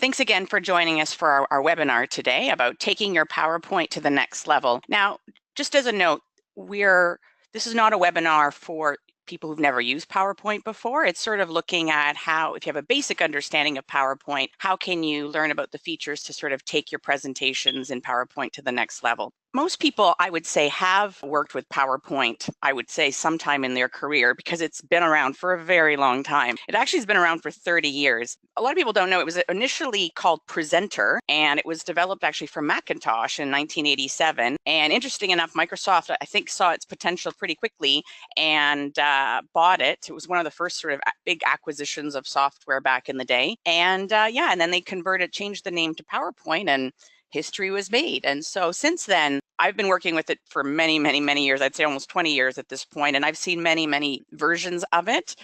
Thanks again for joining us for our webinar today about taking your PowerPoint to the next level. Now, just as a note, this is not a webinar for people who've never used PowerPoint before. It's sort of looking at how, if you have a basic understanding of PowerPoint, how can you learn about the features to sort of take your presentations in PowerPoint to the next level. Most people, I would say, have worked with PowerPoint, I would say, sometime in their career because it's been around for a very long time. It actually has been around for 30 years. A lot of people don't know it was initially called Presenter, and it was developed actually for Macintosh in 1987. And interesting enough, Microsoft, I think, saw its potential pretty quickly and bought it. It was one of the first sort of big acquisitions of software back in the day. And and then they changed the name to PowerPoint, and history was made. And so since then, I've been working with it for many, many, many years. I'd say almost 20 years at this point, and I've seen many, many versions of it.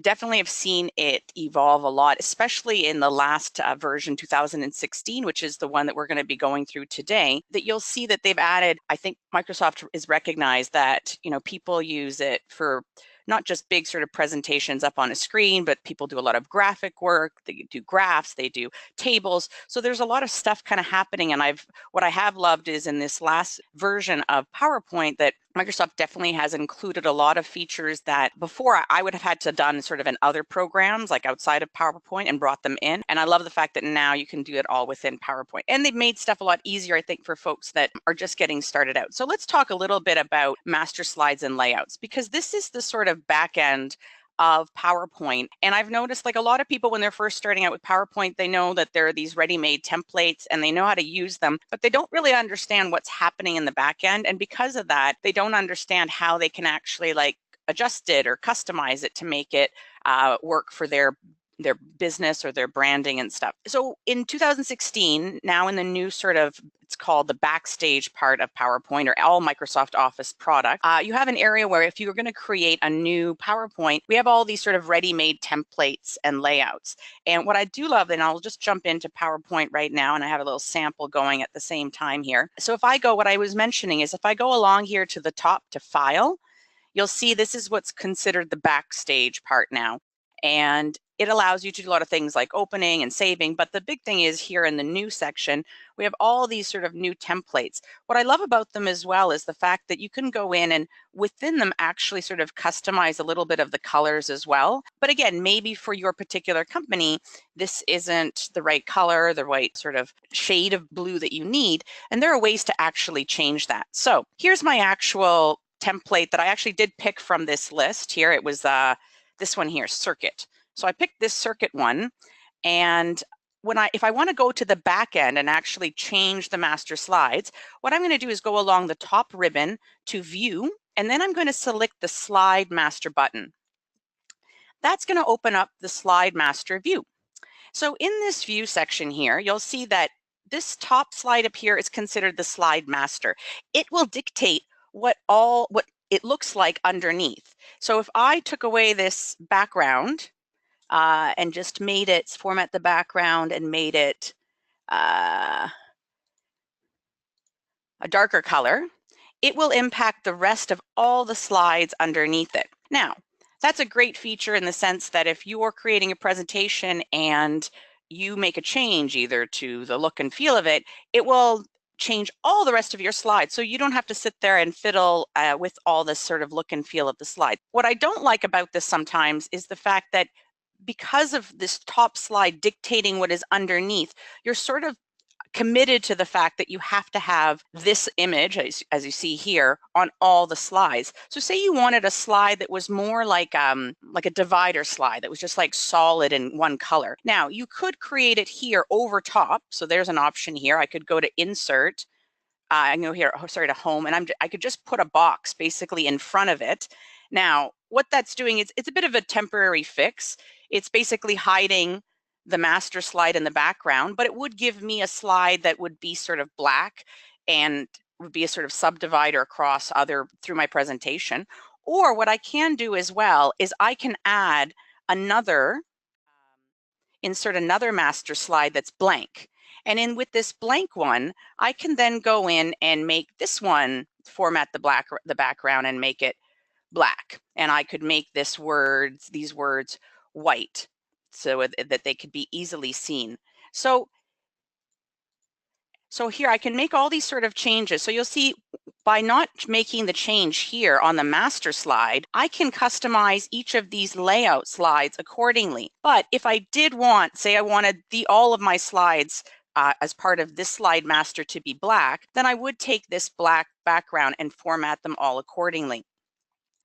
Definitely have seen it evolve a lot, especially in the last version, 2016, which is the one that we're going to be going through today, that you'll see that they've added, I think Microsoft is recognized that, people use it for not just big sort of presentations up on a screen, but people do a lot of graphic work, they do graphs, they do tables. So there's a lot of stuff kind of happening. And what I have loved is in this last version of PowerPoint that Microsoft definitely has included a lot of features that before I would have had to done sort of in other programs like outside of PowerPoint and brought them in. And I love the fact that now you can do it all within PowerPoint. And they've made stuff a lot easier, I think, for folks that are just getting started out. So let's talk a little bit about master slides and layouts, because this is the sort of back end of PowerPoint. And I've noticed like a lot of people when they're first starting out with PowerPoint, they know that there are these ready-made templates and they know how to use them, but they don't really understand what's happening in the back end. And because of that, they don't understand how they can actually like adjust it or customize it to make it work for their business or their branding and stuff. So in 2016, now in the new sort of, it's called the backstage part of PowerPoint or all Microsoft Office product, you have an area where if you're going to create a new PowerPoint, we have all these sort of ready-made templates and layouts. And what I do love, and I'll just jump into PowerPoint right now, and I have a little sample going at the same time here. So if I go, what I was mentioning is if I go along here to the top to File, you'll see this is what's considered the backstage part now. And it allows you to do a lot of things like opening and saving. But the big thing is here in the new section, we have all these sort of new templates. What I love about them as well is the fact that you can go in and within them actually sort of customize a little bit of the colors as well. But again, maybe for your particular company, this isn't the right color, the right sort of shade of blue that you need. And there are ways to actually change that. So here's my actual template that I actually did pick from this list here. It was this one here, circuit. So I picked this circuit one, and if I want to go to the back end and actually change the master slides, what I'm going to do is go along the top ribbon to view, and then I'm going to select the slide master button. That's going to open up the slide master view. So in this view section here, you'll see that this top slide up here is considered the slide master. It will dictate what it looks like underneath. So if I took away this background and just made it, format the background and made it a darker color, it will impact the rest of all the slides underneath it. Now, that's a great feature in the sense that if you're creating a presentation and you make a change either to the look and feel of it, it will change all the rest of your slides. So you don't have to sit there and fiddle with all this sort of look and feel of the slide. What I don't like about this sometimes is the fact that because of this top slide dictating what is underneath, you're sort of committed to the fact that you have to have this image, as you see here, on all the slides. So say you wanted a slide that was more like a divider slide that was just like solid in one color. Now, you could create it here over top. So there's an option here. I could go to Insert. I can go here, to Home, and I could just put a box basically in front of it. Now, what that's doing is it's a bit of a temporary fix. It's basically hiding the master slide in the background, but it would give me a slide that would be sort of black and would be a sort of subdivider across through my presentation. Or what I can do as well is I can add insert another master slide that's blank. And with this blank one, I can then go in and make this one, format the background and make it black. And I could make these words white so that they could be easily seen. So here I can make all these sort of changes. So you'll see by not making the change here on the master slide, I can customize each of these layout slides accordingly. But if I did want, say I wanted all of my slides as part of this slide master to be black, then I would take this black background and format them all accordingly.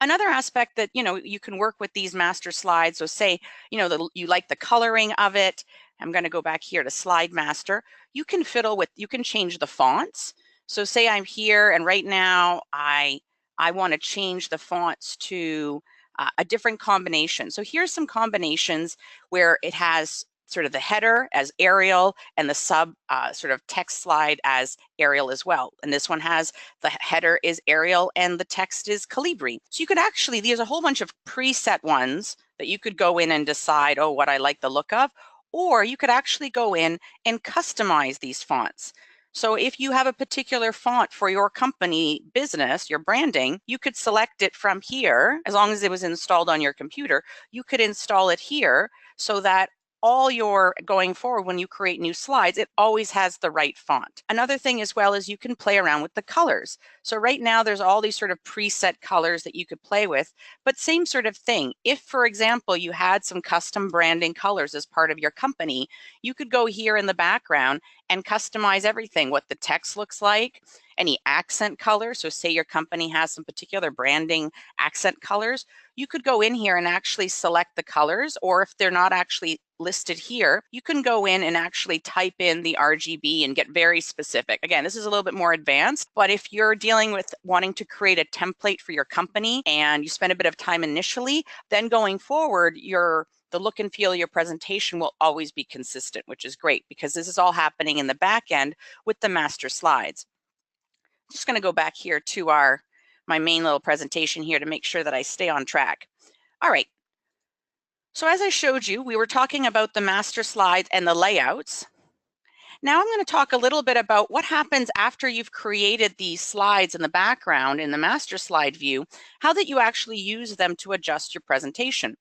Another aspect that, you can work with these master slides. So say, you like the coloring of it. I'm going to go back here to slide master. You can you can change the fonts. So say I'm here and right now I want to change the fonts to a different combination. So here's some combinations where it has sort of the header as Arial and the sub sort of text slide as Arial as well. And this one has the header is Arial and the text is Calibri. So you could actually, there's a whole bunch of preset ones that you could go in and decide, oh, what I like the look of, or you could actually go in and customize these fonts. So if you have a particular font for your company business, your branding, you could select it from here. As long as it was installed on your computer, you could install it here so that all your going forward, when you create new slides, it always has the right font. Another thing as well is you can play around with the colors. So right now there's all these sort of preset colors that you could play with, but same sort of thing. If, for example, you had some custom branding colors as part of your company, you could go here in the background and customize everything, what the text looks like, any accent colors. So say your company has some particular branding accent colors, you could go in here and actually select the colors, or if they're not actually listed here, you can go in and actually type in the RGB and get very specific. Again, this is a little bit more advanced, but if you're dealing with wanting to create a template for your company and you spend a bit of time initially, then going forward, the look and feel of your presentation will always be consistent, which is great because this is all happening in the back end with the master slides. I'm just going to go back here to my main little presentation here to make sure that I stay on track. All right. So as I showed you, we were talking about the master slides and the layouts. Now I'm going to talk a little bit about what happens after you've created these slides in the background in the master slide view, how that you actually use them to adjust your presentation.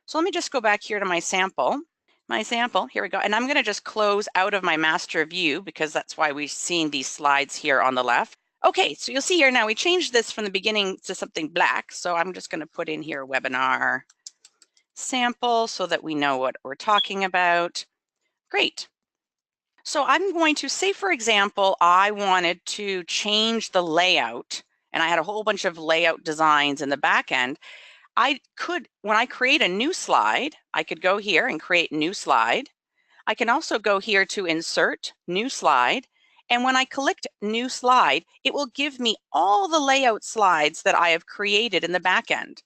So let me just go back here to my sample. Here we go. And I'm going to just close out of my master view because that's why we're seeing these slides here on the left. Okay, so you'll see here now we changed this from the beginning to something black. So I'm just going to put in here webinar sample so that we know what we're talking about. Great. So I'm going to say, for example, I wanted to change the layout and I had a whole bunch of layout designs in the back end. I could, when I create a new slide, I could go here and create new slide. I can also go here to insert new slide. And when I click new slide, it will give me all the layout slides that I have created in the back end.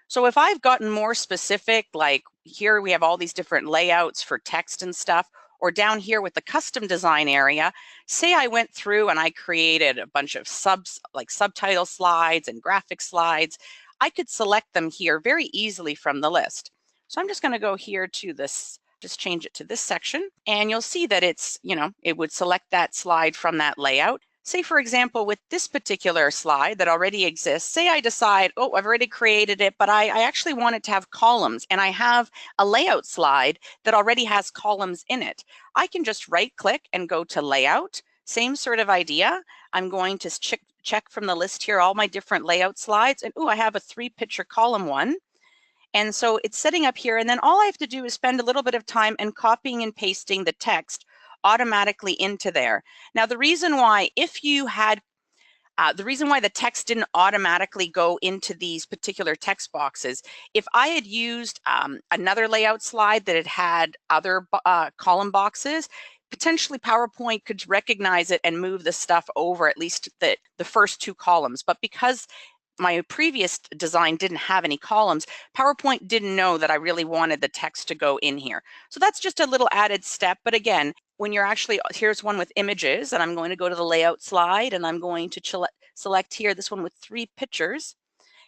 So if I've gotten more specific, like here we have all these different layouts for text and stuff, or down here with the custom design area, say I went through and I created a bunch of subtitle slides and graphic slides, I could select them here very easily from the list. So I'm just going to go here to this, just change it to this section, and you'll see that it's, it would select that slide from that layout. Say, for example, with this particular slide that already exists, say I decide, oh, I've already created it, but I actually want it to have columns, and I have a layout slide that already has columns in it. I can just right-click and go to Layout. Same sort of idea. I'm going to check from the list here all my different layout slides, and oh, I have a 3-picture column one. And so it's setting up here, and then all I have to do is spend a little bit of time and copying and pasting the text automatically into there. Now, the reason why, the reason why the text didn't automatically go into these particular text boxes, if I had used another layout slide that had other column boxes, potentially PowerPoint could recognize it and move the stuff over at least the first 2 columns. But because my previous design didn't have any columns, PowerPoint didn't know that I really wanted the text to go in here. So that's just a little added step. But again, when you're actually, here's one with images, and I'm going to go to the layout slide and I'm going to select here this one with 3 pictures.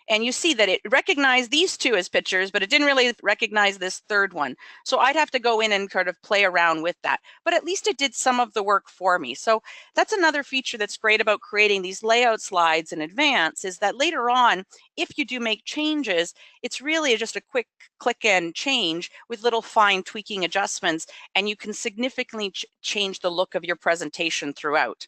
And you see that it recognized these two as pictures, but it didn't really recognize this third one. So I'd have to go in and sort of play around with that. But at least it did some of the work for me. So that's another feature that's great about creating these layout slides in advance, is that later on, if you do make changes, it's really just a quick click and change with little fine tweaking adjustments, and you can significantly change the look of your presentation throughout.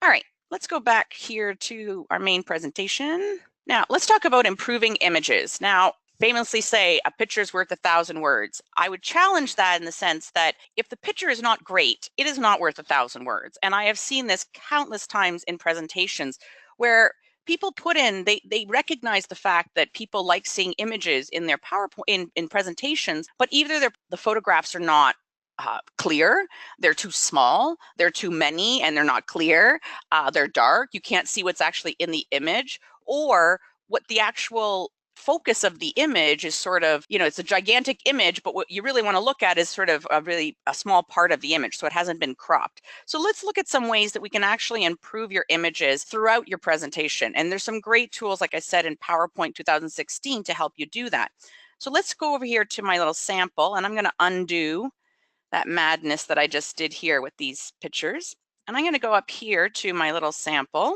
All right, let's go back here to our main presentation. Now, let's talk about improving images. Now, famously say a picture is worth 1,000 words. I would challenge that in the sense that if the picture is not great, it is not worth 1,000 words. And I have seen this countless times in presentations where people put in, they recognize the fact that people like seeing images in their PowerPoint, in presentations, but either the photographs are not clear, they're too small, they're too many, and they're not clear, they're dark, you can't see what's actually in the image, or what the actual focus of the image is sort of, it's a gigantic image, but what you really want to look at is sort of a small part of the image, so it hasn't been cropped. So let's look at some ways that we can actually improve your images throughout your presentation. And there's some great tools, like I said, in PowerPoint 2016 to help you do that. So let's go over here to my little sample, and I'm going to undo that madness that I just did here with these pictures. And I'm going to go up here to my little sample.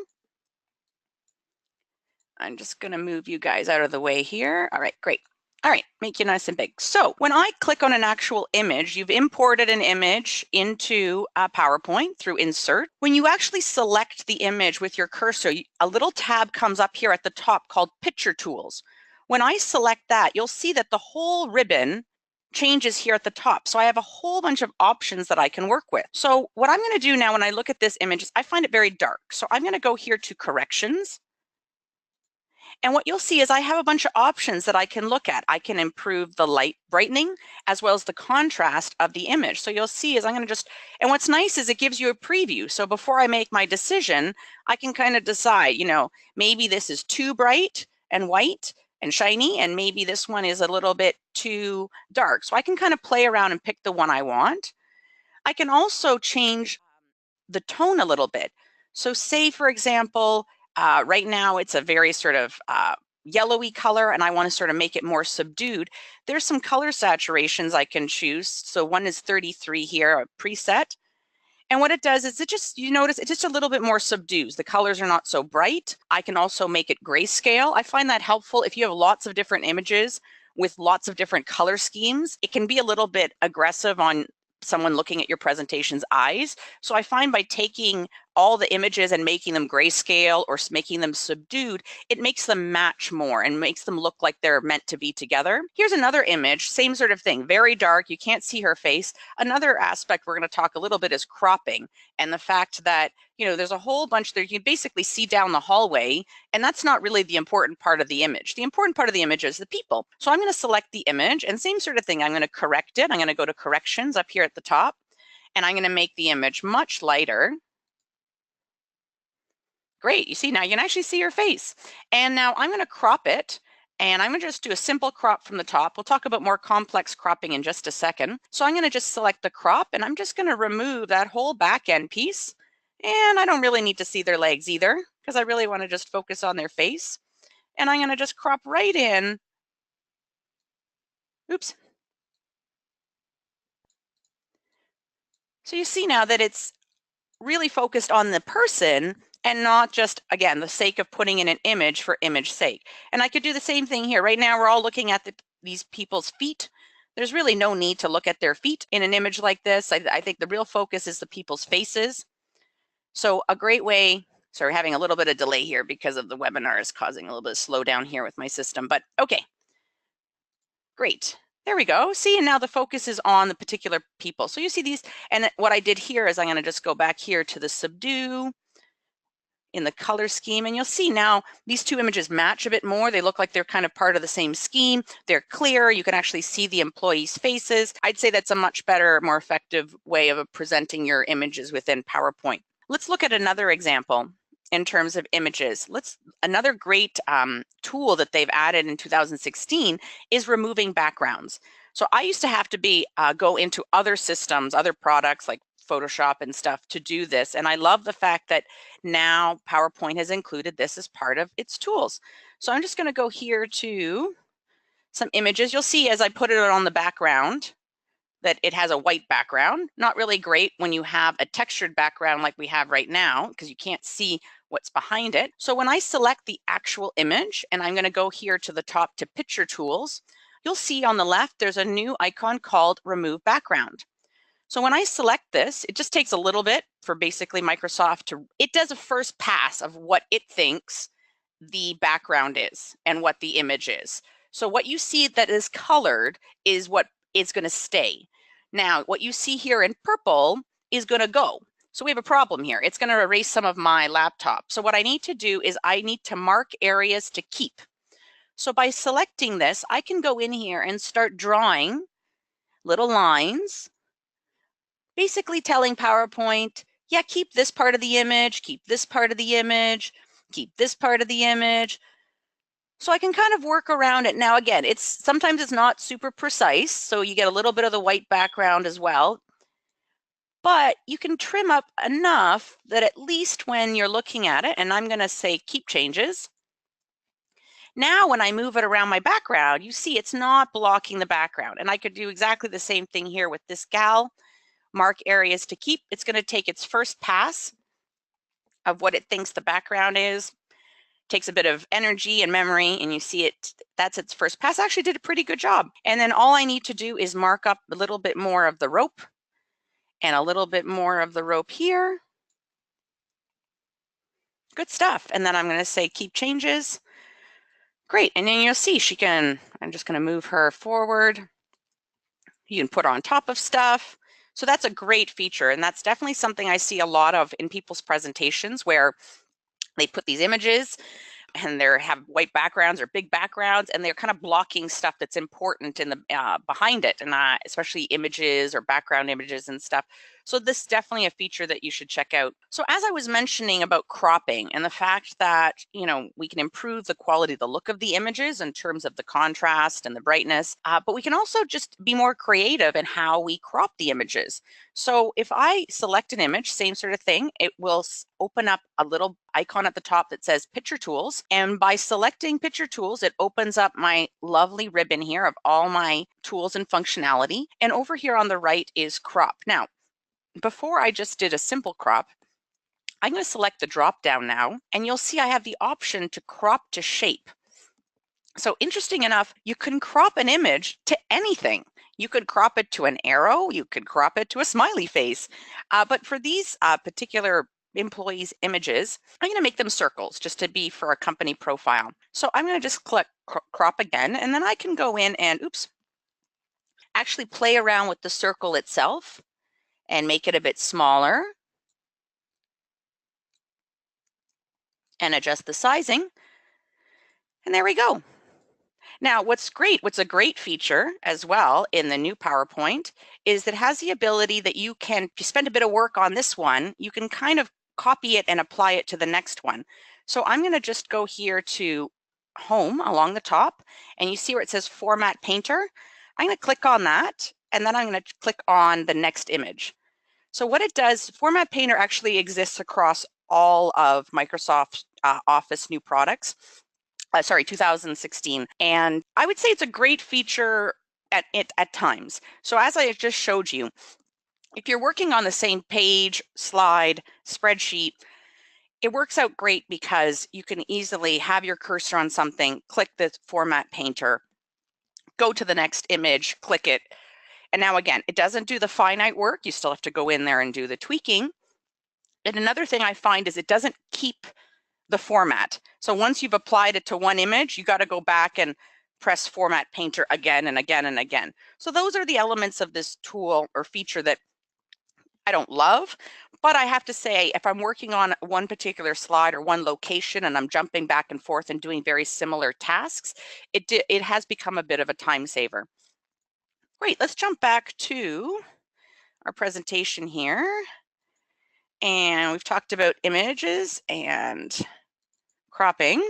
I'm just going to move you guys out of the way here. All right, great. All right, make you nice and big. So when I click on an actual image, you've imported an image into PowerPoint through Insert. When you actually select the image with your cursor, a little tab comes up here at the top called Picture Tools. When I select that, you'll see that the whole ribbon changes here at the top. So I have a whole bunch of options that I can work with. So what I'm going to do now when I look at this image is I find it very dark. So I'm going to go here to Corrections. And what you'll see is I have a bunch of options that I can look at. I can improve the light brightening as well as the contrast of the image. So you'll see is I'm going to and what's nice is it gives you a preview. So before I make my decision, I can kind of decide, maybe this is too bright and white and shiny, and maybe this one is a little bit too dark. So I can kind of play around and pick the one I want. I can also change the tone a little bit. So say, for example, right now it's a very sort of yellowy color, and I want to sort of make it more subdued. There's some color saturations I can choose. So one is 33 here, a preset. And what it does is you notice it's just a little bit more subdues. The colors are not so bright. I can also make it grayscale. I find that helpful if you have lots of different images with lots of different color schemes. It can be a little bit aggressive on someone looking at your presentation's eyes. So I find by taking all the images and making them grayscale or making them subdued, it makes them match more and makes them look like they're meant to be together. Here's another image, same sort of thing, very dark, you can't see her face. Another aspect we're going to talk a little bit is cropping, and the fact that, there's a whole bunch there. You can basically see down the hallway, and that's not really the important part of the image. The important part of the image is the people. So I'm going to select the image, and same sort of thing, I'm going to correct it. I'm going to go to Corrections up here at the top, and I'm going to make the image much lighter. Great, you see, now you can actually see your face. And now I'm going to crop it, and I'm going to just do a simple crop from the top. We'll talk about more complex cropping in just a second. So I'm going to just select the crop, and I'm just going to remove that whole back end piece. And I don't really need to see their legs either, because I really want to just focus on their face. And I'm going to just crop right in. Oops. So you see now that it's really focused on the person and not just, again, the sake of putting in an image for image sake. And I could do the same thing here. Right now, we're all looking at these people's feet. There's really no need to look at their feet in an image like this. I think the real focus is the people's faces. So a great way, sorry, having a little bit of delay here because of the webinar is causing a little bit of slowdown here with my system, but okay, great. There we go. See, and now the focus is on the particular people. So you see these, and what I did here is I'm going to just go back here to the subdue in the color scheme, and you'll see now these two images match a bit more. They look like they're kind of part of the same scheme. They're clear. You can actually see the employees' faces. I'd say that's a much better, more effective way of presenting your images within PowerPoint. Let's look at another example in terms of images. Another great tool that they've added in 2016 is removing backgrounds. So I used to have to go into other systems, other products like Photoshop and stuff to do this. And I love the fact that now PowerPoint has included this as part of its tools. So I'm just going to go here to some images. You'll see as I put it on the background that it has a white background. Not really great when you have a textured background like we have right now, because you can't see what's behind it. So when I select the actual image, and I'm going to go here to the top to Picture Tools, you'll see on the left there's a new icon called Remove Background. So when I select this, it just takes a little bit for basically Microsoft to, it does a first pass of what it thinks the background is and what the image is. So what you see that is colored is what is going to stay. Now, what you see here in purple is going to go. So we have a problem here. It's going to erase some of my laptop. So what I need to do is I need to mark areas to keep. So by selecting this, I can go in here and start drawing little lines, basically telling PowerPoint, yeah, keep this part of the image, keep this part of the image, keep this part of the image. So I can kind of work around it. Now, again, sometimes it's not super precise, so you get a little bit of the white background as well. But you can trim up enough that at least when you're looking at it, and I'm going to say keep changes. Now, when I move it around my background, you see it's not blocking the background. And I could do exactly the same thing here with this gal. Mark areas to keep. It's going to take its first pass of what it thinks the background is. Takes a bit of energy and memory, and you see it, that's its first pass. Actually did a pretty good job. And then all I need to do is mark up a little bit more of the rope and a little bit more of the rope here. Good stuff. And then I'm going to say keep changes. Great. And then you'll see I'm just going to move her forward. You can put her on top of stuff. So that's a great feature. And that's definitely something I see a lot of in people's presentations where they put these images and they have white backgrounds or big backgrounds, and they're kind of blocking stuff that's important in the behind it, and especially images or background images and stuff. So this is definitely a feature that you should check out. So as I was mentioning about cropping and the fact that, we can improve the quality, the look of the images in terms of the contrast and the brightness, but we can also just be more creative in how we crop the images. So if I select an image, same sort of thing, it will open up a little icon at the top that says Picture Tools. And by selecting Picture Tools, it opens up my lovely ribbon here of all my tools and functionality. And over here on the right is Crop. Now, before I just did a simple crop, I'm going to select the drop down now, and you'll see I have the option to crop to shape. So interesting enough, you can crop an image to anything. You could crop it to an arrow, you could crop it to a smiley face. But for these particular employees' images, I'm going to make them circles just to be for a company profile. So I'm going to just click crop again, and then I can go in and, actually play around with the circle itself and make it a bit smaller and adjust the sizing. And there we go. Now, what's a great feature as well in the new PowerPoint is that it has the ability that you spend a bit of work on this one, you can kind of copy it and apply it to the next one. So I'm going to just go here to Home along the top, and you see where it says Format Painter. I'm going to click on that, and then I'm going to click on the next image. So what it does, Format Painter actually exists across all of Microsoft Office new products. 2016. And I would say it's a great feature at times. So as I just showed you, if you're working on the same page, slide, spreadsheet, it works out great because you can easily have your cursor on something, click the Format Painter, go to the next image, click it. And now again, it doesn't do the finite work. You still have to go in there and do the tweaking. And another thing I find is it doesn't keep the format. So once you've applied it to one image, you got to go back and press Format Painter again and again and again. So those are the elements of this tool or feature that I don't love, but I have to say, if I'm working on one particular slide or one location and I'm jumping back and forth and doing very similar tasks, it has become a bit of a time saver. Great, let's jump back to our presentation here. And we've talked about images and cropping,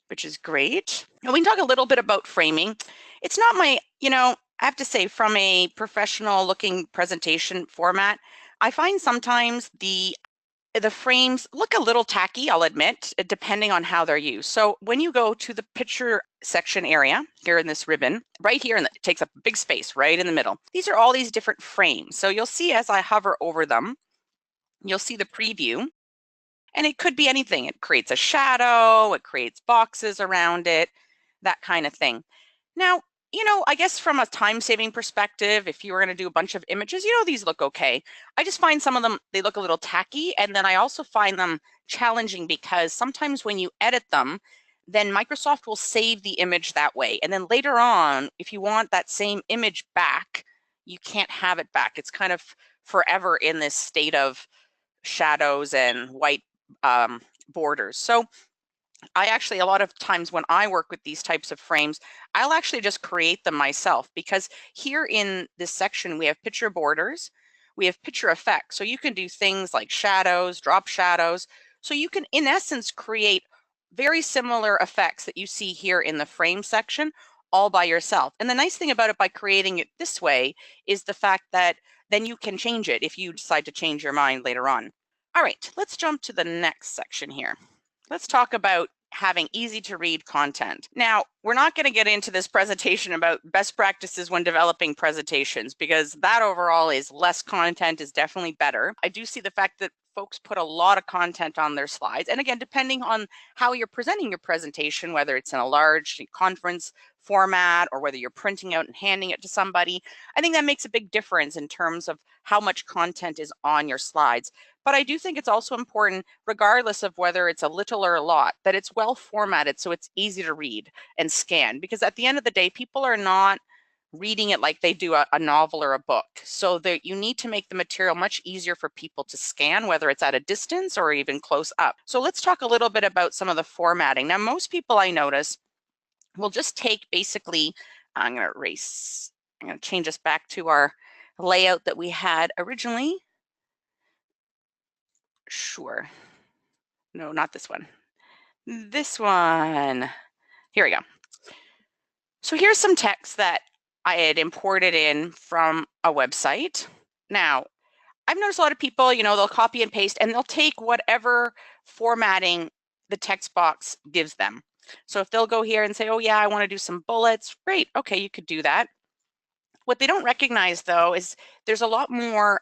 which is great. And we can talk a little bit about framing. It's not my, I have to say, from a professional looking presentation format, I find sometimes the frames look a little tacky, I'll admit, depending on how they're used. So when you go to the picture section area here in this ribbon, right here, and it takes up a big space right in the middle. These are all these different frames. So you'll see as I hover over them, you'll see the preview, and it could be anything. It creates a shadow, it creates boxes around it, that kind of thing. Now, I guess from a time-saving perspective, if you were going to do a bunch of images, these look okay. I just find some of them, they look a little tacky. And then I also find them challenging because sometimes when you edit them, then Microsoft will save the image that way. And then later on, if you want that same image back, you can't have it back. It's kind of forever in this state of shadows and white borders. So I actually, a lot of times when I work with these types of frames, I'll actually just create them myself, because here in this section, we have picture borders, we have picture effects. So you can do things like shadows, drop shadows. So you can, in essence, create very similar effects that you see here in the frame section all by yourself. And the nice thing about it by creating it this way is the fact that then you can change it if you decide to change your mind later on. All right, let's jump to the next section here. Let's talk about having easy to read content. Now, we're not going to get into this presentation about best practices when developing presentations, because that overall is less content is definitely better. I do see the fact that folks put a lot of content on their slides. And again, depending on how you're presenting your presentation, whether it's in a large conference format or whether you're printing out and handing it to somebody, I think that makes a big difference in terms of how much content is on your slides. But I do think it's also important, regardless of whether it's a little or a lot, that it's well formatted so it's easy to read and scan. Because at the end of the day, people are not reading it like they do a novel or a book. So that you need to make the material much easier for people to scan, whether it's at a distance or even close up. So let's talk a little bit about some of the formatting. Now, most people I notice will just take basically, I'm going to change us back to our layout that we had originally. Sure. No, not this one. This one. Here we go. So here's some text that I had imported in from a website. Now, I've noticed a lot of people, they'll copy and paste and they'll take whatever formatting the text box gives them. So if they'll go here and say, oh yeah, I want to do some bullets, great, okay, you could do that. What they don't recognize though is there's a lot more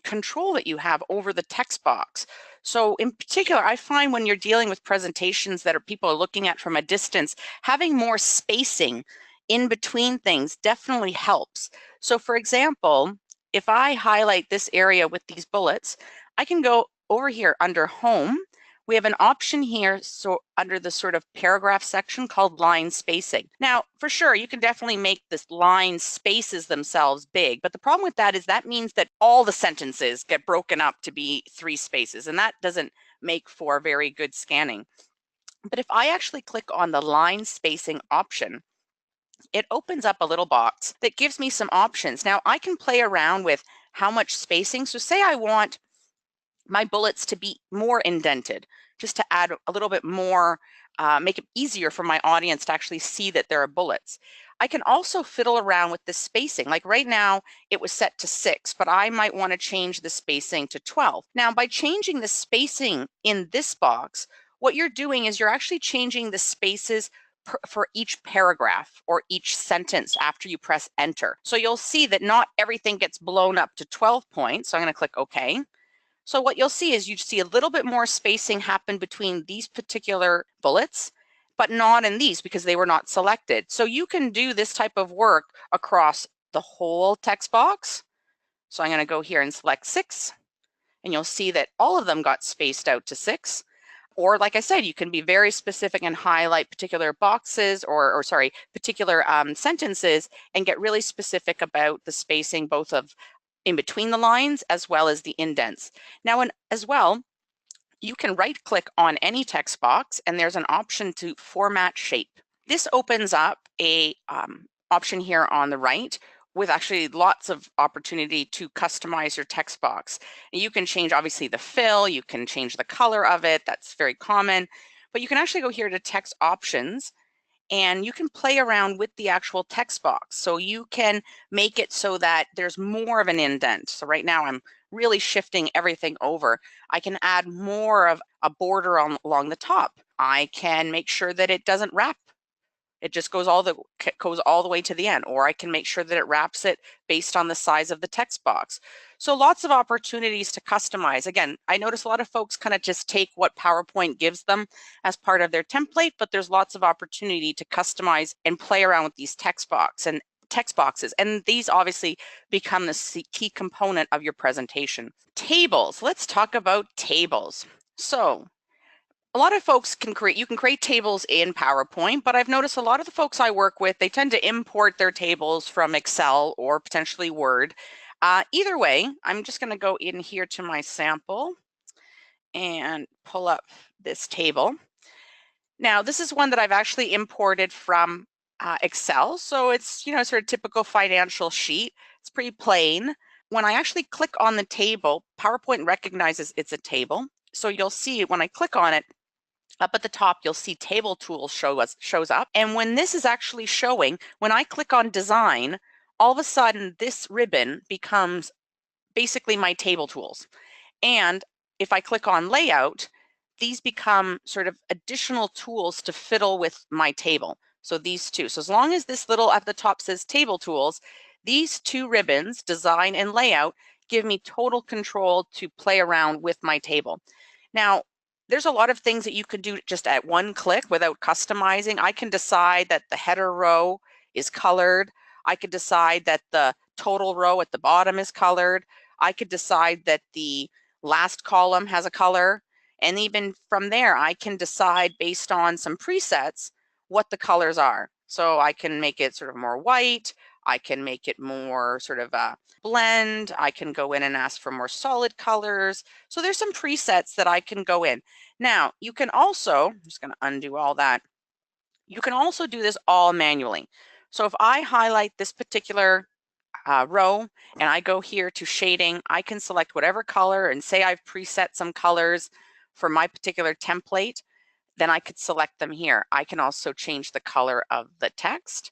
control that you have over the text box. So in particular, I find when you're dealing with presentations that people are looking at from a distance, having more spacing in between things definitely helps. So for example, if I highlight this area with these bullets, I can go over here under Home. We have an option here, so under the sort of paragraph section called line spacing. Now, for sure, you can definitely make this line spaces themselves big, but the problem with that is that means that all the sentences get broken up to be 3 spaces, and that doesn't make for very good scanning. But if I actually click on the line spacing option, it opens up a little box that gives me some options. Now, I can play around with how much spacing. So say I want my bullets to be more indented, just to add a little bit more, make it easier for my audience to actually see that there are bullets. I can also fiddle around with the spacing. Like right now, it was set to 6, but I might want to change the spacing to 12. Now, by changing the spacing in this box, what you're doing is you're actually changing the spaces for each paragraph or each sentence after you press enter. So you'll see that not everything gets blown up to 12 points. So I'm going to click OK. So what you'll see is you see a little bit more spacing happen between these particular bullets, but not in these because they were not selected. So you can do this type of work across the whole text box. So I'm going to go here and select 6, and you'll see that all of them got spaced out to 6. Or like I said, you can be very specific and highlight particular boxes or particular sentences and get really specific about the spacing, both of in between the lines as well as the indents. Now, as well, you can right click on any text box and there's an option to format shape. This opens up a option here on the right with actually lots of opportunity to customize your text box. And you can change obviously the fill, you can change the color of it, that's very common, but you can actually go here to text options and you can play around with the actual text box. So you can make it so that there's more of an indent. So right now I'm really shifting everything over. I can add more of a border along the top. I can make sure that it doesn't wrap. It just goes all the way to the end, or I can make sure that it wraps it based on the size of the text box. So lots of opportunities to customize. Again, I notice a lot of folks kind of just take what PowerPoint gives them as part of their template, but there's lots of opportunity to customize and play around with these text boxes. And these obviously become the key component of your presentation. Tables. Let's talk about tables. So a lot of folks you can create tables in PowerPoint, but I've noticed a lot of the folks I work with, they tend to import their tables from Excel or potentially Word. Either way, I'm just going to go in here to my sample and pull up this table. Now, this is one that I've actually imported from Excel. So it's, sort of typical financial sheet. It's pretty plain. When I actually click on the table, PowerPoint recognizes it's a table. So you'll see when I click on it, up at the top, you'll see Table Tools shows up. And when this is actually showing, when I click on Design, all of a sudden this ribbon becomes basically my Table Tools. And if I click on Layout, these become sort of additional tools to fiddle with my table. So these two. So as long as this little at the top says Table Tools, these two ribbons, Design and Layout, give me total control to play around with my table. Now, there's a lot of things that you can do just at one click without customizing. I can decide that the header row is colored. I could decide that the total row at the bottom is colored. I could decide that the last column has a color. And even from there, I can decide based on some presets what the colors are. So I can make it sort of more white. I can make it more sort of a blend. I can go in and ask for more solid colors. So there's some presets that I can go in. Now, you can also, I'm just going to undo all that. You can also do this all manually. So if I highlight this particular row and I go here to shading, I can select whatever color and say I've preset some colors for my particular template, then I could select them here. I can also change the color of the text.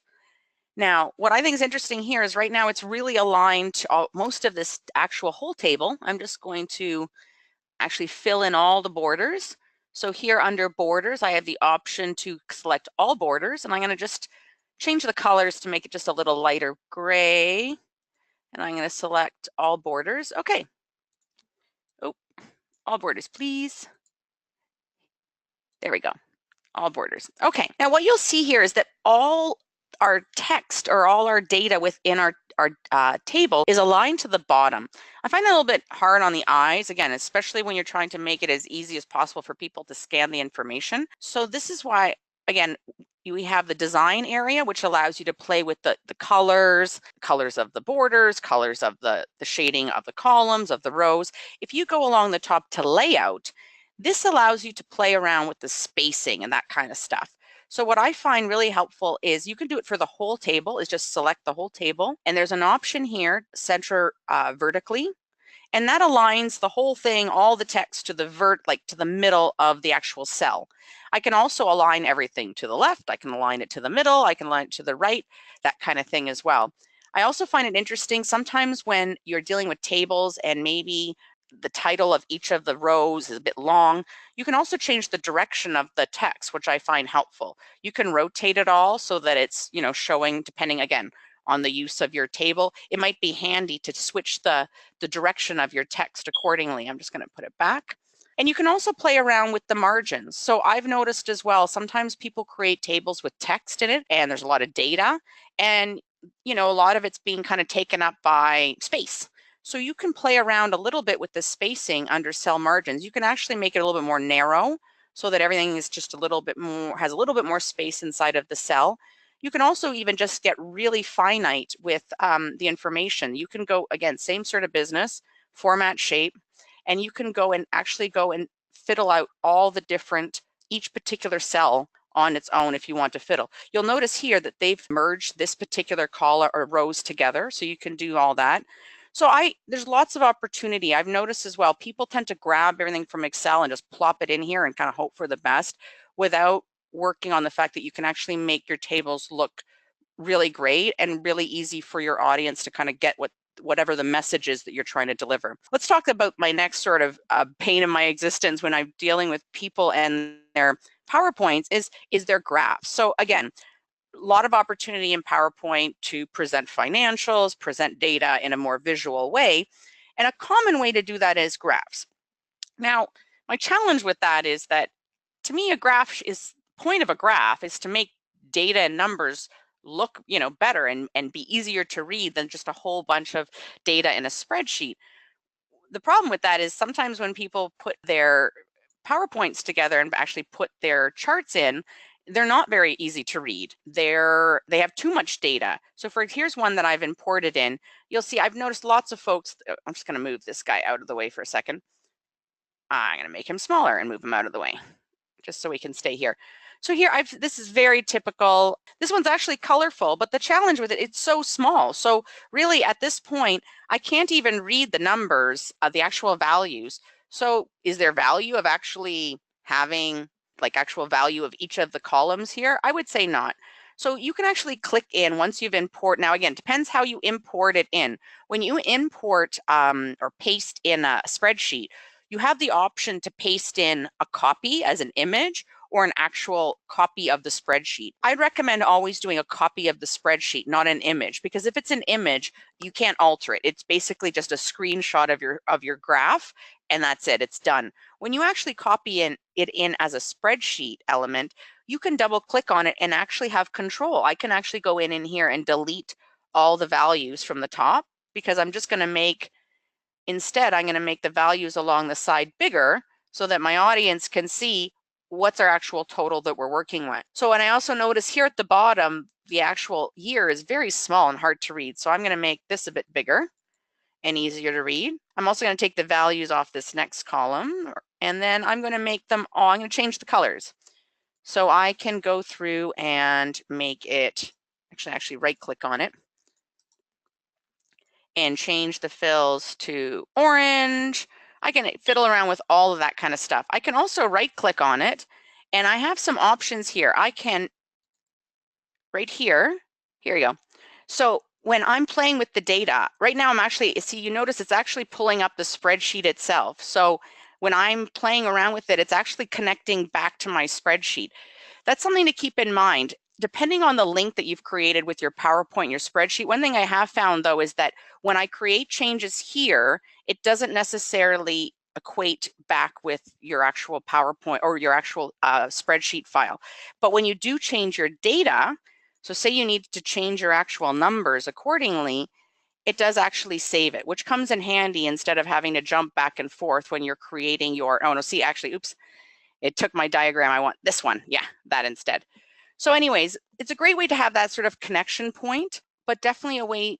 Now, what I think is interesting here is right now it's really aligned to most of this actual whole table. I'm just going to actually fill in all the borders. So here under borders, I have the option to select all borders, and I'm going to just change the colors to make it just a little lighter gray. And I'm going to select all borders. Okay. Oh, all borders, please. There we go. All borders. Okay. Now what you'll see here is that all our text or all our data within our table is aligned to the bottom. I find that a little bit hard on the eyes, again, especially when you're trying to make it as easy as possible for people to scan the information. So this is why, again, we have the design area, which allows you to play with the colors of the borders, colors of the shading of the columns, of the rows. If you go along the top to layout, this allows you to play around with the spacing and that kind of stuff. So what I find really helpful is you can do it for the whole table, is just select the whole table. And there's an option here, center vertically. And that aligns the whole thing, all the text to the middle of the actual cell. I can also align everything to the left. I can align it to the middle. I can align it to the right, that kind of thing as well. I also find it interesting sometimes when you're dealing with tables and maybe the title of each of the rows is a bit long, you can also change the direction of the text, which I find helpful. You can rotate it all so that it's, showing, depending again on the use of your table. It might be handy to switch the direction of your text accordingly. I'm just going to put it back. And you can also play around with the margins. So I've noticed as well, sometimes people create tables with text in it and there's a lot of data, and a lot of it's being kind of taken up by space. So you can play around a little bit with the spacing under cell margins. You can actually make it a little bit more narrow so that everything is just has a little bit more space inside of the cell. You can also even just get really finite with the information. You can go, again, same sort of business, format shape, and you can go and actually go and fiddle out all the different, each particular cell on its own if you want to fiddle. You'll notice here that they've merged this particular column or rows together, so you can do all that. So there's lots of opportunity. I've noticed as well, people tend to grab everything from Excel and just plop it in here and kind of hope for the best without working on the fact that you can actually make your tables look really great and really easy for your audience to kind of get whatever the message is that you're trying to deliver. Let's talk about my next sort of pain in my existence when I'm dealing with people and their PowerPoints is their graphs. So again, a lot of opportunity in PowerPoint to present financials, present data in a more visual way. And a common way to do that is graphs. Now, my challenge with that is that to me, point of a graph is to make data and numbers look, better and be easier to read than just a whole bunch of data in a spreadsheet. The problem with that is sometimes when people put their PowerPoints together and actually put their charts in, they're not very easy to read. They have too much data. So here's one that I've imported in. You'll see I've noticed lots of folks, I'm just going to move this guy out of the way for a second. I'm going to make him smaller and move him out of the way, just so we can stay here. So here, this is very typical. This one's actually colorful, but the challenge with it's so small. So really at this point, I can't even read the numbers, the actual values. So is there value of actually having actual value of each of the columns here? I would say not. So you can actually click in once you've import. Now again, depends how you import it in. When you import or paste in a spreadsheet, you have the option to paste in a copy as an image or an actual copy of the spreadsheet. I'd recommend always doing a copy of the spreadsheet, not an image, because if it's an image, you can't alter it. It's basically just a screenshot of your graph, and that's it, it's done. When you actually copy it in as a spreadsheet element, you can double click on it and actually have control. I can actually go in here and delete all the values from the top, because I'm just going to make Instead, I'm going to make the values along the side bigger so that my audience can see what's our actual total that we're working with. So, and I also notice here at the bottom, the actual year is very small and hard to read. So I'm going to make this a bit bigger and easier to read. I'm also going to take the values off this next column, and then I'm going to make them all, I'm going to change the colors. So I can go through and make it, actually right click on it, and change the fills to orange. I can fiddle around with all of that kind of stuff. I can also right click on it, and I have some options here. I can, right here you go. So when I'm playing with the data, right now you notice it's actually pulling up the spreadsheet itself. So when I'm playing around with it, it's actually connecting back to my spreadsheet. That's something to keep in mind. Depending on the link that you've created with your PowerPoint, your spreadsheet, one thing I have found though is that when I create changes here, it doesn't necessarily equate back with your actual PowerPoint or your actual spreadsheet file. But when you do change your data, so say you need to change your actual numbers accordingly, it does actually save it, which comes in handy instead of having to jump back and forth when you're creating your, oh no, see, actually, oops, it took my diagram. I want this one. Yeah, that instead. So anyways, it's a great way to have that sort of connection point, but definitely a way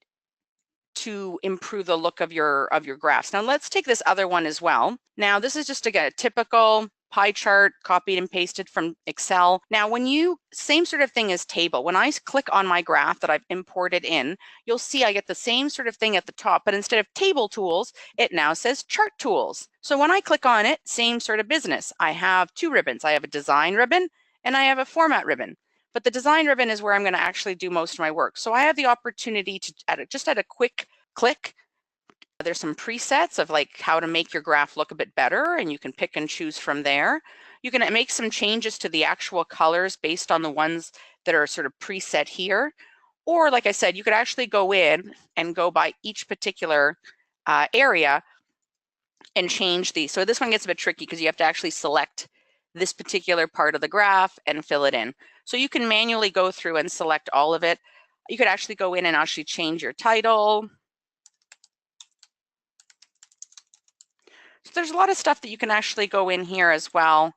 to improve the look of your graphs. Now let's take this other one as well. Now this is just a typical pie chart copied and pasted from Excel. Now same sort of thing as table. When I click on my graph that I've imported in, you'll see I get the same sort of thing at the top, but instead of table tools, it now says chart tools. So when I click on it, same sort of business. I have two ribbons. I have a design ribbon and I have a format ribbon. But the design ribbon is where I'm going to actually do most of my work. So I have the opportunity to, just at a quick click, there's some presets of how to make your graph look a bit better, and you can pick and choose from there. You can make some changes to the actual colors based on the ones that are sort of preset here. Or like I said, you could actually go in and go by each particular area and change these. So this one gets a bit tricky because you have to actually select this particular part of the graph and fill it in. So you can manually go through and select all of it. You could actually go in and actually change your title. So there's a lot of stuff that you can actually go in here as well.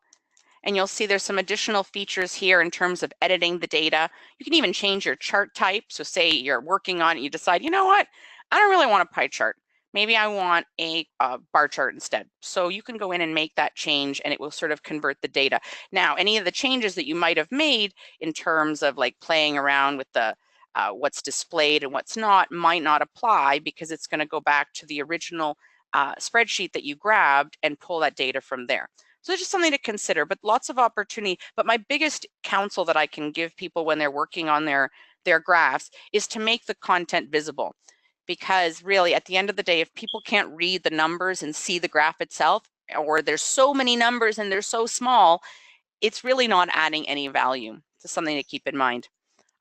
And you'll see there's some additional features here in terms of editing the data. You can even change your chart type. So say you're working on it, you decide, you know what, I don't really want a pie chart. Maybe I want a bar chart instead. So you can go in and make that change and it will sort of convert the data. Now, any of the changes that you might have made in terms of playing around with the what's displayed and what's not might not apply because it's going to go back to the original spreadsheet that you grabbed and pull that data from there. So it's just something to consider, but lots of opportunity. But my biggest counsel that I can give people when they're working on their graphs is to make the content visible. Because really, at the end of the day, if people can't read the numbers and see the graph itself, or there's so many numbers and they're so small, it's really not adding any value. So something to keep in mind.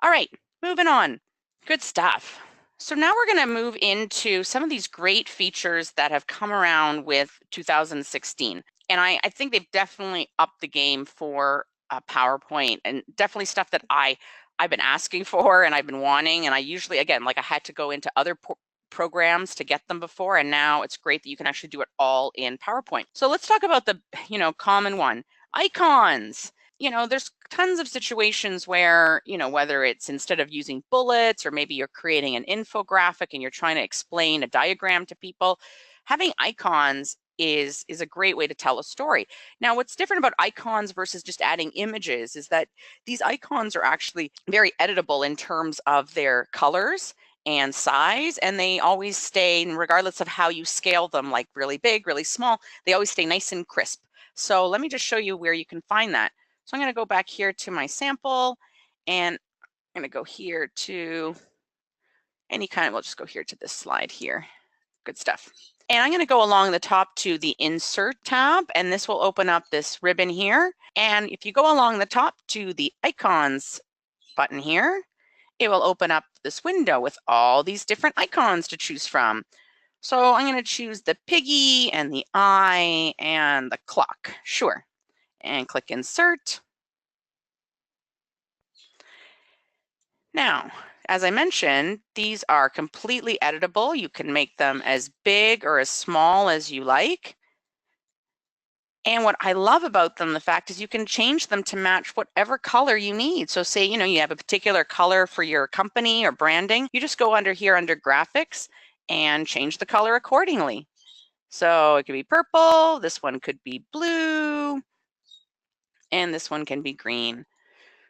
All right, moving on. Good stuff. So now we're going to move into some of these great features that have come around with 2016. And I think they've definitely upped the game for PowerPoint, and definitely stuff that I've been asking for and I've been wanting. And I usually, again, like I had to go into other programs to get them before, and now it's great that you can actually do it all in PowerPoint. So let's talk about the common one, icons. There's tons of situations where, whether it's instead of using bullets, or maybe you're creating an infographic and you're trying to explain a diagram to people, having icons is a great way to tell a story. Now, what's different about icons versus just adding images is that these icons are actually very editable in terms of their colors and size, and they always stay, regardless of how you scale them, like really big, really small, they always stay nice and crisp. So let me just show you where you can find that. So I'm going to go back here to my sample, and I'm going to go here to any kind of, we'll just go here to this slide here. Good stuff. And I'm going to go along the top to the Insert tab, and this will open up this ribbon here. And if you go along the top to the Icons button here, it will open up this window with all these different icons to choose from. So I'm going to choose the piggy and the eye and the clock. Sure. And click Insert. Now, as I mentioned, these are completely editable. You can make them as big or as small as you like. And what I love about them, the fact is you can change them to match whatever color you need. So say, you have a particular color for your company or branding, you just go under here under graphics and change the color accordingly. So it could be purple, this one could be blue, and this one can be green.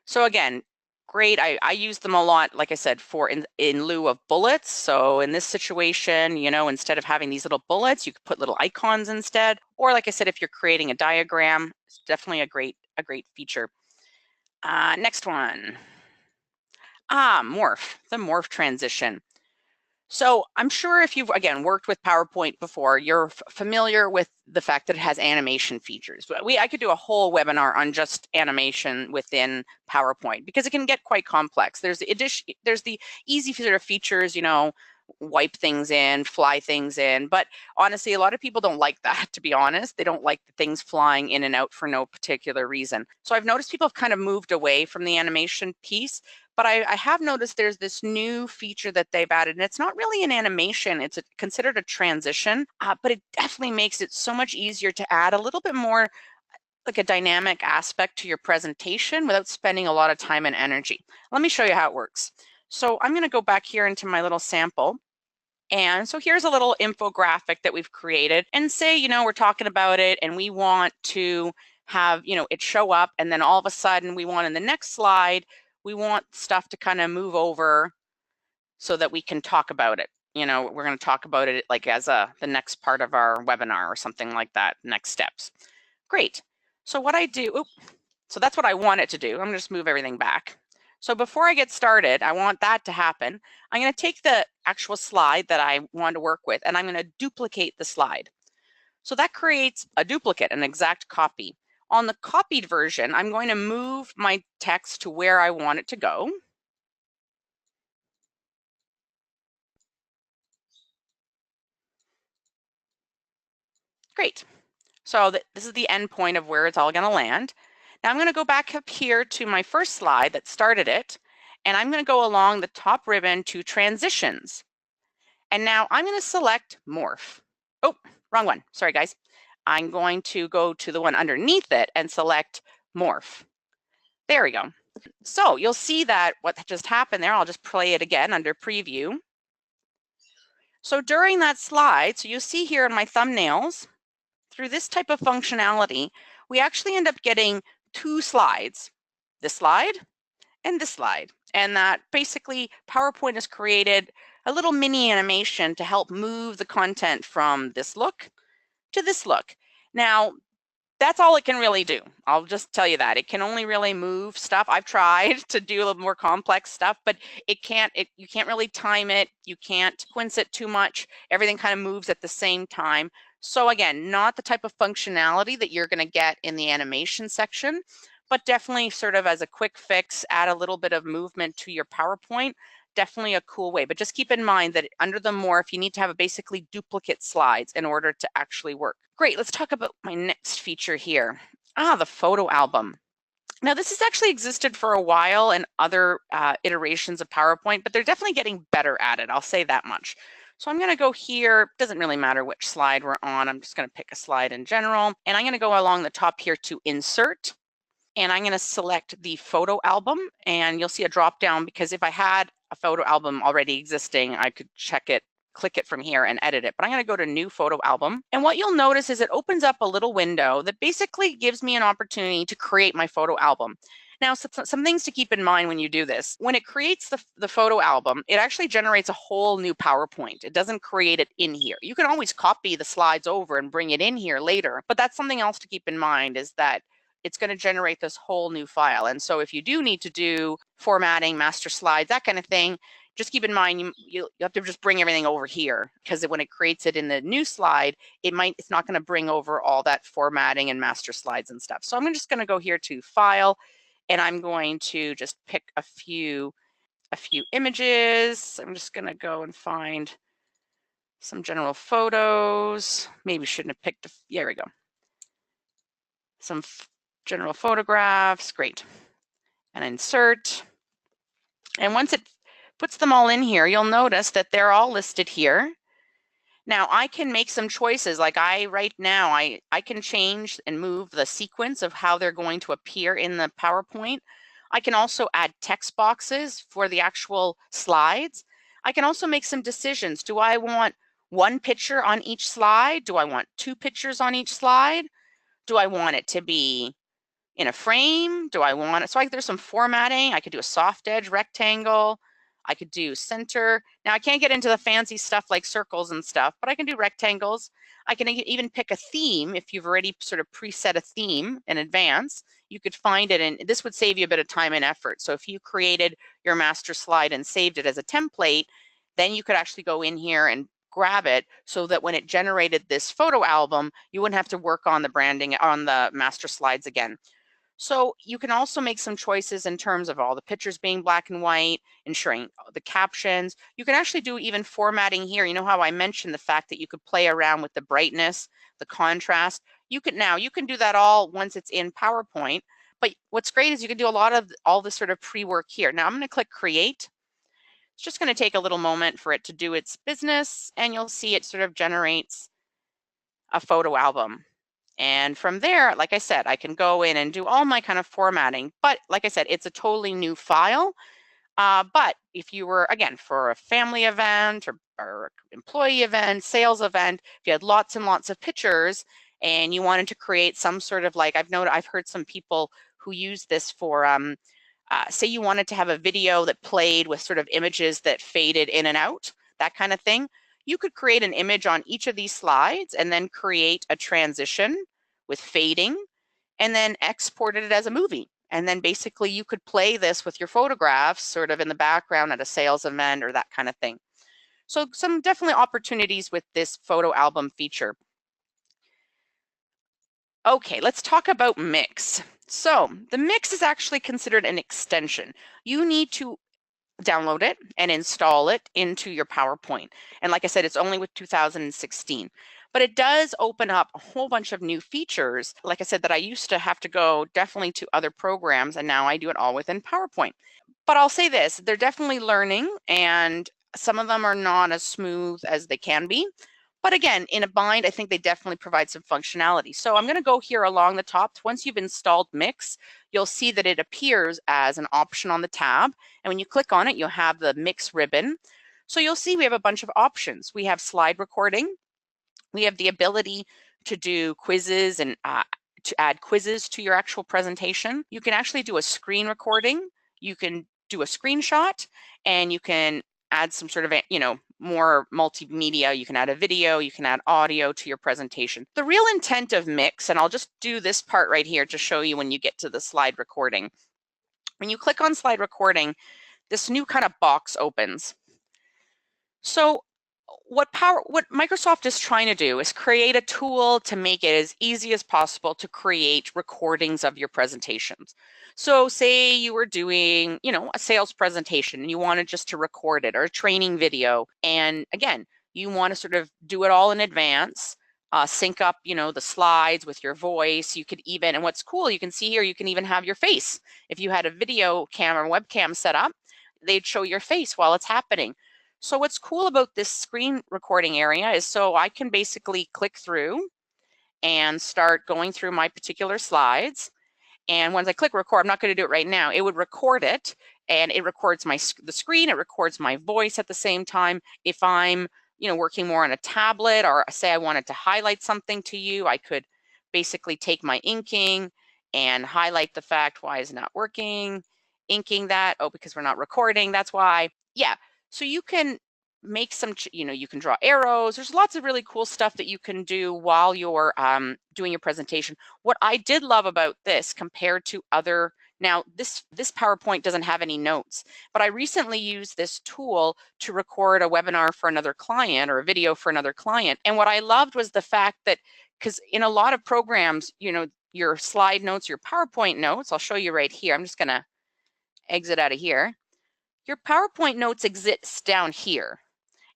So again, great. I use them a lot, like I said, for in lieu of bullets. So in this situation, instead of having these little bullets, you could put little icons instead. Or like I said, if you're creating a diagram, it's definitely a great feature. Next one. Morph, the morph transition. So I'm sure if you've, again, worked with PowerPoint before, you're familiar with the fact that it has animation features. But I could do a whole webinar on just animation within PowerPoint because it can get quite complex. There's the easy sort of features, wipe things in, fly things in. But honestly, a lot of people don't like that, to be honest. They don't like the things flying in and out for no particular reason. So I've noticed people have kind of moved away from the animation piece. But I have noticed there's this new feature that they've added, and it's not really an animation, it's considered a transition, but it definitely makes it so much easier to add a little bit more like a dynamic aspect to your presentation without spending a lot of time and energy. Let me show you how it works. So I'm going to go back here into my little sample. And so here's a little infographic that we've created, and say, we're talking about it and we want to have, it show up, and then all of a sudden we want in the next slide, we want stuff to kind of move over so that we can talk about it. We're going to talk about it like as the next part of our webinar or something like that, next steps. Great. So what I do, so that's what I want it to do. I'm going to just move everything back. So before I get started, I want that to happen. I'm going to take the actual slide that I want to work with, and I'm going to duplicate the slide. So that creates a duplicate, an exact copy. On the copied version, I'm going to move my text to where I want it to go. Great. So this is the end point of where it's all going to land. Now I'm going to go back up here to my first slide that started it, and I'm going to go along the top ribbon to transitions. And now I'm going to select morph. Oh, wrong one. Sorry, guys. I'm going to go to the one underneath it and select morph. There we go. So you'll see that what just happened there, I'll just play it again under preview. So during that slide, so you'll see here in my thumbnails, through this type of functionality, we actually end up getting two slides, this slide and this slide. And that basically PowerPoint has created a little mini animation to help move the content from this look to this look. Now, That's all it can really do. I'll just tell you that. It can only really move stuff. I've tried to do a little more complex stuff, but you can't really time it. You can't sequence it too much. Everything kind of moves at the same time. So again, not the type of functionality that you're going to get in the animation section, but definitely sort of as a quick fix, add a little bit of movement to your PowerPoint. Definitely a cool way, but just keep in mind that under the morph, you need to have basically duplicate slides in order to actually work. Great, let's talk about my next feature here. The photo album. Now this has actually existed for a while in other iterations of PowerPoint, but they're definitely getting better at it, I'll say that much. So I'm going to go here, doesn't really matter which slide we're on, I'm just going to pick a slide in general, and I'm going to go along the top here to insert, and I'm going to select the photo album, and you'll see a drop down because if I had a photo album already existing, I could check it, click it from here and edit it. But I'm going to go to new photo album. And what you'll notice is it opens up a little window that basically gives me an opportunity to create my photo album. Now, some things to keep in mind when you do this. When it creates the photo album, it actually generates a whole new PowerPoint. It doesn't create it in here. You can always copy the slides over and bring it in here later, but that's something else to keep in mind is that it's going to generate this whole new file. And so if you do need to do formatting, master slides, that kind of thing, just keep in mind you have to just bring everything over here because when it creates it in the new slide, it's not going to bring over all that formatting and master slides and stuff. So I'm just going to go here to File, and I'm going to just pick a few images. I'm just going to go and find some general photos. Maybe shouldn't have picked. There we go. Some general photographs, great, and insert. And once it puts them all in here, you'll notice that they're all listed here. Now I can make some choices, like right now, I can change and move the sequence of how they're going to appear in the PowerPoint. I can also add text boxes for the actual slides. I can also make some decisions. Do I want one picture on each slide? Do I want two pictures on each slide? Do I want it to be in a frame? Do I want it? So there's some formatting. I could do a soft edge rectangle. I could do center. Now I can't get into the fancy stuff like circles and stuff, but I can do rectangles. I can even pick a theme. If you've already sort of preset a theme in advance, you could find it, and this would save you a bit of time and effort. So if you created your master slide and saved it as a template, then you could actually go in here and grab it so that when it generated this photo album, you wouldn't have to work on the branding on the master slides again. So you can also make some choices in terms of all the pictures being black and white, ensuring the captions. You can actually do even formatting here. You know how I mentioned the fact that you could play around with the brightness, the contrast. You can do that all once it's in PowerPoint. But what's great is you can do a lot of all this sort of pre-work here. Now I'm going to click Create. It's just going to take a little moment for it to do its business, and you'll see it sort of generates a photo album. And from there, like I said, I can go in and do all my kind of formatting. But like I said, it's a totally new file. But if you were, again, for a family event or employee event, sales event, if you had lots and lots of pictures and you wanted to create some sort of I've heard some people who use this for, say you wanted to have a video that played with sort of images that faded in and out, that kind of thing. You could create an image on each of these slides and then create a transition with fading and then export it as a movie. And then basically you could play this with your photographs sort of in the background at a sales event or that kind of thing. So some definitely opportunities with this photo album feature. Okay, let's talk about Mix. So the Mix is actually considered an extension. You need to download it and install it into your PowerPoint. And like I said, it's only with 2016. But it does open up a whole bunch of new features, like I said, that I used to have to go definitely to other programs, and now I do it all within PowerPoint. But I'll say this, they're definitely learning, and some of them are not as smooth as they can be. But again, in a bind, I think they definitely provide some functionality. So I'm going to go here along the top. Once you've installed Mix, you'll see that it appears as an option on the tab. And when you click on it, you'll have the Mix ribbon. So you'll see we have a bunch of options. We have slide recording. We have the ability to do quizzes and to add quizzes to your actual presentation. You can actually do a screen recording. You can do a screenshot, and you can add some sort of, more multimedia. You can add a video, you can add audio to your presentation. The real intent of Mix, and I'll just do this part right here to show you when you get to the slide recording. When you click on slide recording, this new kind of box opens. So what Microsoft is trying to do is create a tool to make it as easy as possible to create recordings of your presentations. So say you were doing, a sales presentation and you wanted just to record it, or a training video. And again, you want to sort of do it all in advance, sync up, the slides with your voice. You could even, and what's cool, you can see here, you can even have your face. If you had a video camera, webcam set up, they'd show your face while it's happening. So what's cool about this screen recording area is so I can basically click through and start going through my particular slides. And once I click record, I'm not going to do it right now, it would record it, and it records the screen, it records my voice at the same time. If I'm, working more on a tablet, or say I wanted to highlight something to you, I could basically take my inking and highlight the fact, why is it not working? Inking that, oh, because we're not recording, that's why. Yeah. So you can make some, you can draw arrows. There's lots of really cool stuff that you can do while you're doing your presentation. What I did love about this compared to other, now this PowerPoint doesn't have any notes, but I recently used this tool to record a webinar for another client, or a video for another client. And what I loved was the fact that, because in a lot of programs, your slide notes, your PowerPoint notes, I'll show you right here. I'm just going to exit out of here. Your PowerPoint notes exist down here.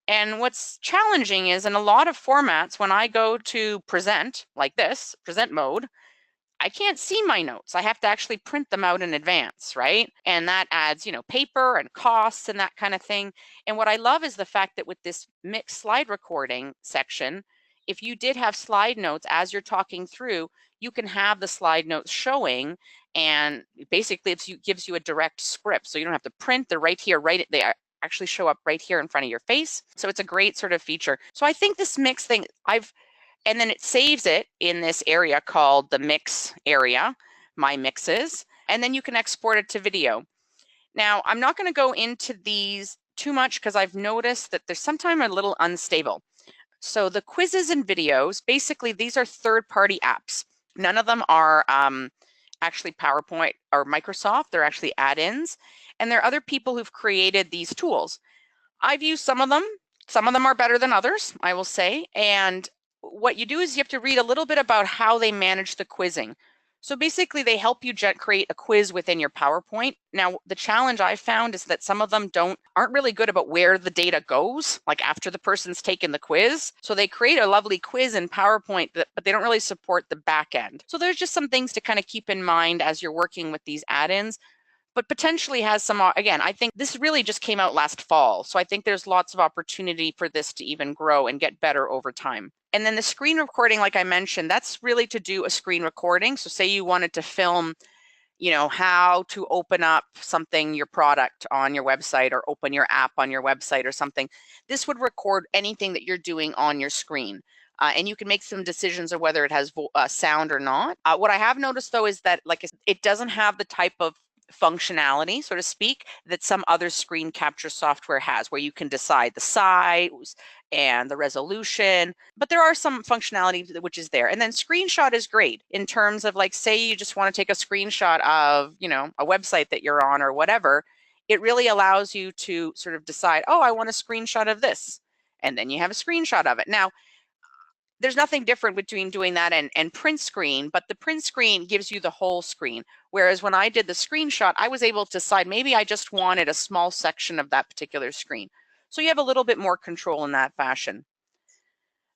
And what's challenging is, in a lot of formats, when I go to present, like this, present mode, I can't see my notes. I have to actually print them out in advance, right? And that adds, paper and costs and that kind of thing. And what I love is the fact that with this mixed slide recording section, if you did have slide notes as you're talking through, you can have the slide notes showing, and basically it gives you a direct script. So you don't have to print, they're right here, they actually show up right here in front of your face. So it's a great sort of feature. So I think this mix thing, and then it saves it in this area called the mix area, my mixes, and then you can export it to video. Now, I'm not going to go into these too much because I've noticed that they're sometimes a little unstable. So the quizzes and videos, basically these are third-party apps. None of them are actually PowerPoint or Microsoft. They're actually add-ins. And there are other people who've created these tools. I've used some of them. Some of them are better than others, I will say. And what you do is you have to read a little bit about how they manage the quizzing. So basically they help you create a quiz within your PowerPoint. Now, the challenge I found is that some of them aren't really good about where the data goes, like after the person's taken the quiz. So they create a lovely quiz in PowerPoint, but they don't really support the back end. So there's just some things to kind of keep in mind as you're working with these add-ins, but potentially has some, again, I think this really just came out last fall. So I think there's lots of opportunity for this to even grow and get better over time. And then the screen recording, like I mentioned, that's really to do a screen recording. So say you wanted to film, how to open up something, your product on your website, or open your app on your website or something. This would record anything that you're doing on your screen. And you can make some decisions of whether it has sound or not. What I have noticed though is that, like, it doesn't have the type of functionality, so to speak, that some other screen capture software has, where you can decide the size and the resolution, but there are some functionality which is there. And then screenshot is great in terms of, like, say you just want to take a screenshot of, a website that you're on or whatever. It really allows you to sort of decide, oh, I want a screenshot of this. And then you have a screenshot of it. Now, there's nothing different between doing that and print screen, but the print screen gives you the whole screen. Whereas when I did the screenshot, I was able to decide maybe I just wanted a small section of that particular screen. So you have a little bit more control in that fashion.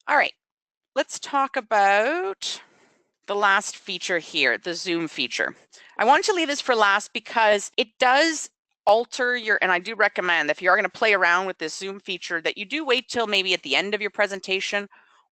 All right, let's talk about the last feature here, the zoom feature. I wanted to leave this for last because it does alter your, and I do recommend if you are going to play around with this zoom feature, that you do wait till maybe at the end of your presentation,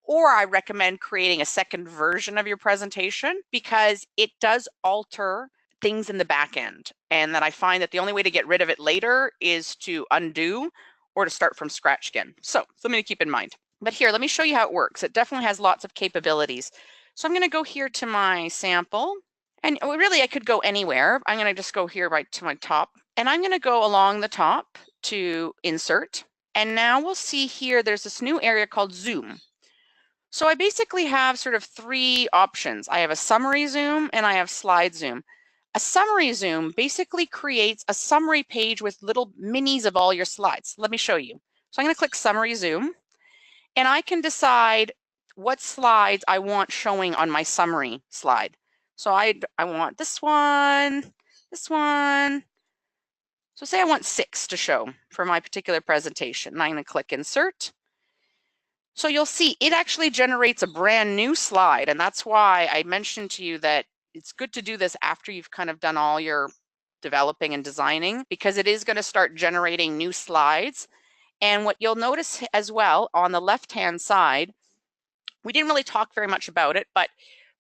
or I recommend creating a second version of your presentation, because it does alter things in the back end. And that I find that the only way to get rid of it later is to undo or to start from scratch again. So something to keep in mind. But here, let me show you how it works. It definitely has lots of capabilities. So I'm going to go here to my sample, and really I could go anywhere. I'm going to just go here right to my top, and I'm going to go along the top to insert. And now we'll see here, there's this new area called Zoom. So I basically have sort of three options. I have a summary zoom and I have slide zoom. A summary zoom basically creates a summary page with little minis of all your slides. Let me show you. So I'm going to click summary zoom, and I can decide what slides I want showing on my summary slide. So I want this one. So say I want 6 to show for my particular presentation. And I'm going to click insert. So you'll see it actually generates a brand new slide. And that's why I mentioned to you that it's good to do this after you've kind of done all your developing and designing, because it is going to start generating new slides. And what you'll notice as well on the left-hand side, we didn't really talk very much about it, but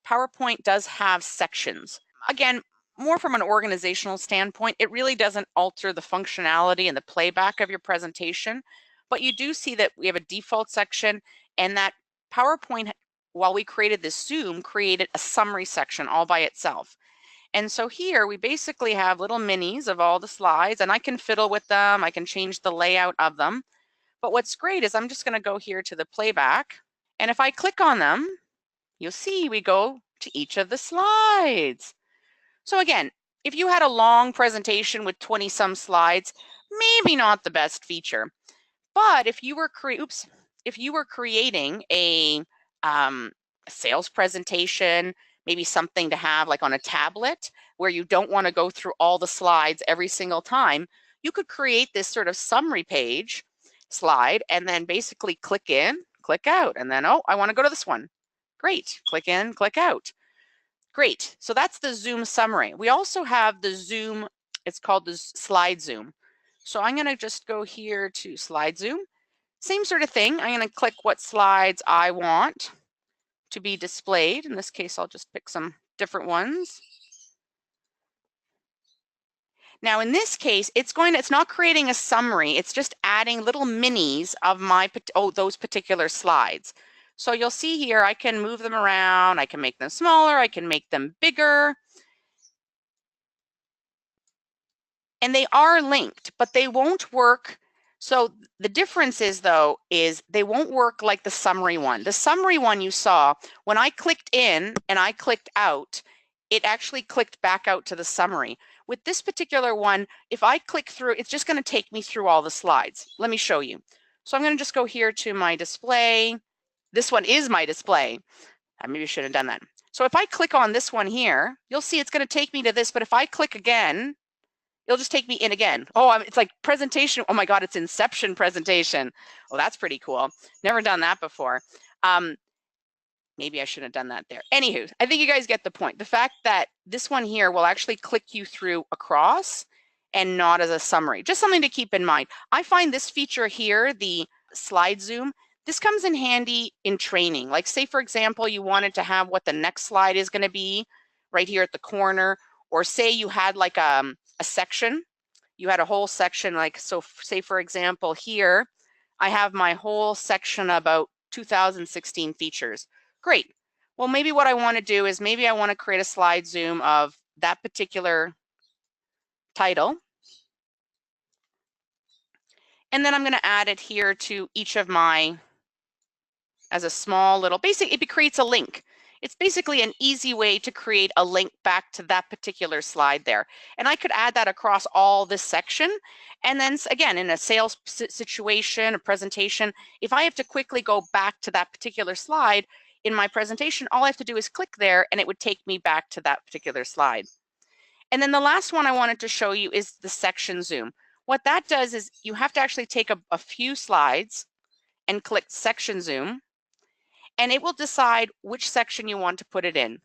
PowerPoint does have sections. Again, more from an organizational standpoint, it really doesn't alter the functionality and the playback of your presentation, but you do see that we have a default section, and that PowerPoint, while we created this Zoom, created a summary section all by itself. And so here we basically have little minis of all the slides, and I can fiddle with them. I can change the layout of them. But what's great is I'm just going to go here to the playback. And if I click on them, you'll see we go to each of the slides. So again, if you had a long presentation with 20 some slides, maybe not the best feature. But if you were creating a sales presentation, maybe something to have like on a tablet where you don't want to go through all the slides every single time, you could create this sort of summary page slide and then basically click in, click out, and then, oh, I want to go to this one. Great, click in, click out. Great, so that's the Zoom summary. We also have the Zoom, it's called the slide zoom. So I'm going to just go here to slide zoom. Same sort of thing. I'm going to click what slides I want to be displayed. In this case, I'll just pick some different ones. Now, in this case, it's not creating a summary. It's just adding little minis of those particular slides. So you'll see here, I can move them around. I can make them smaller. I can make them bigger. And they are linked, but they won't work. So the difference is, though, is they won't work like the summary one. The summary one you saw, when I clicked in and I clicked out, it actually clicked back out to the summary. With this particular one, if I click through, it's just going to take me through all the slides. Let me show you. So I'm going to just go here to my display. This one is my display. I maybe should have done that. So if I click on this one here, you'll see it's going to take me to this, but if I click again, it'll just take me in again. Oh, it's like presentation. Oh my God, it's Inception presentation. Well, that's pretty cool. Never done that before. Maybe I shouldn't have done that there. Anywho, I think you guys get the point. The fact that this one here will actually click you through across and not as a summary. Just something to keep in mind. I find this feature here, the slide zoom, this comes in handy in training. Like say, for example, you wanted to have what the next slide is going to be right here at the corner, or say you had like a section. You had a whole section, like, so say, for example, here, I have my whole section about 2016 features. Great. Well, maybe what I want to do is maybe I want to create a slide zoom of that particular title. And then I'm going to add it here to each of my, as a small little, basically it creates a link. It's basically an easy way to create a link back to that particular slide there. And I could add that across all this section. And then again, in a sales situation, a presentation, if I have to quickly go back to that particular slide in my presentation, all I have to do is click there and it would take me back to that particular slide. And then the last one I wanted to show you is the section zoom. What that does is you have to actually take a few slides and click section zoom, and it will decide which section you want to put it in.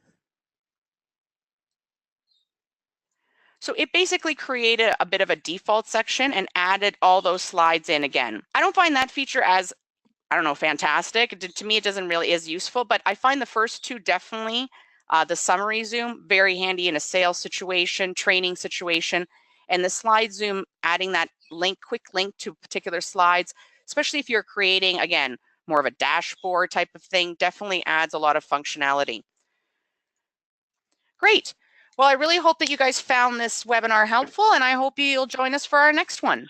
So it basically created a bit of a default section and added all those slides in again. I don't find that feature as, I don't know, fantastic. To me, it doesn't really is useful, but I find the first two definitely, the summary zoom, very handy in a sales situation, training situation, and the slide zoom, adding that link, quick link to particular slides, especially if you're creating, again, more of a dashboard type of thing, definitely adds a lot of functionality. Great. Well, I really hope that you guys found this webinar helpful, and I hope you'll join us for our next one.